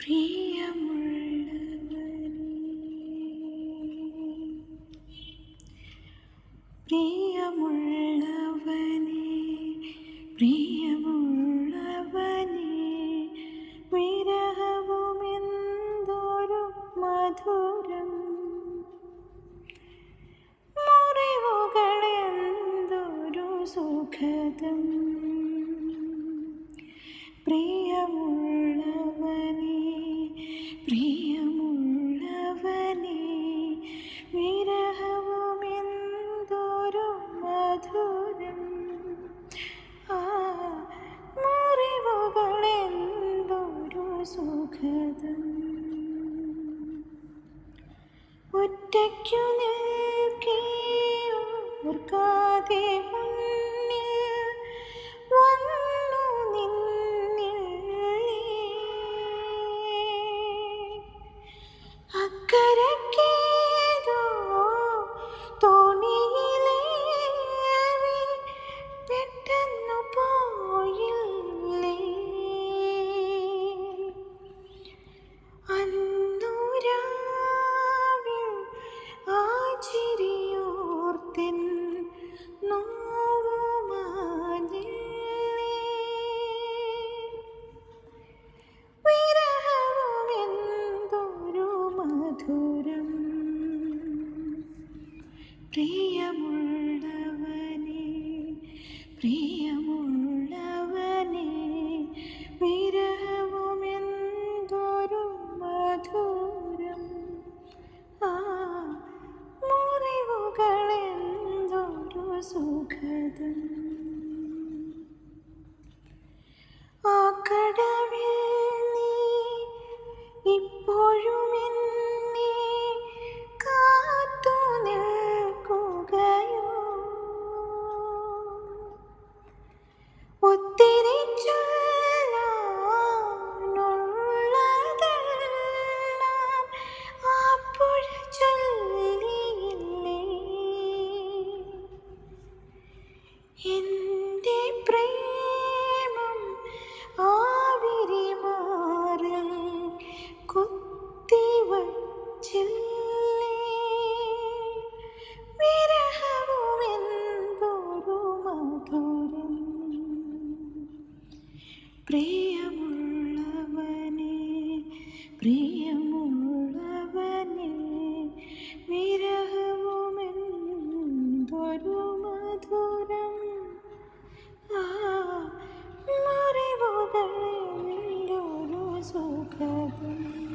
പ്രിയമുള്ളവനേ, പ്രിയമുള്ളവനേ, വിരഹവുമെന്തൊരു മധുരം, മുറിവുകളെന്തൊരു സുഖദം. പ്രിയമുള്ളവനേ, പ്രിയമുള്ളവനേ, വിരഹവുമെന്തൊരു മധുരം, ആ മുറിവുകളെന്തൊരു സുഖദം. ഒറ്റയ്ക്കു നിൽക്കേ ഓർക്കാതെ മുന്നിൽ വന്നു നിന്നില്ലേ, അക്കരക്കേതോ തോണിയിലേറി പെട്ടെന്നു പോയില്ലേ. അന്നു രാവിൽ ആ ചിരിയോർത്തിൻ നോവുമാഞ്ഞില്ലേ. വിരഹവുമെന്തൊരു മധുരം, പ്രിയമുള്ളവനേ, പ്രിയമുള്ളവനേ, വിരഹവുമെന്തൊരു മധുരം, ആ മുറിവുകളെന്തൊരു സുഖദം. ആ കടവിൽ നീ ഇപ്പോഴും എന്നെ കാത്തു നിൽക്കുകയോ, ഒത്തിരി ചൊല്ലാനുള്ളതെല്ലാം ആ പുഴ ചൊല്ലിയില്ലേ. എൻ്റെ പ്രേമം ആവിരിമാറിൽ കുത്തിവച്ചില്ലേ. വിരഹവുമെന്തൊരു മധുരം, പ്രിയമുള്ളവനേ, പ്രിയമുള്ളവനേ, വിരഹവുമെന്തൊരു മധുരം, ആ മുറിവുകളെന്തൊരു സുഖദം.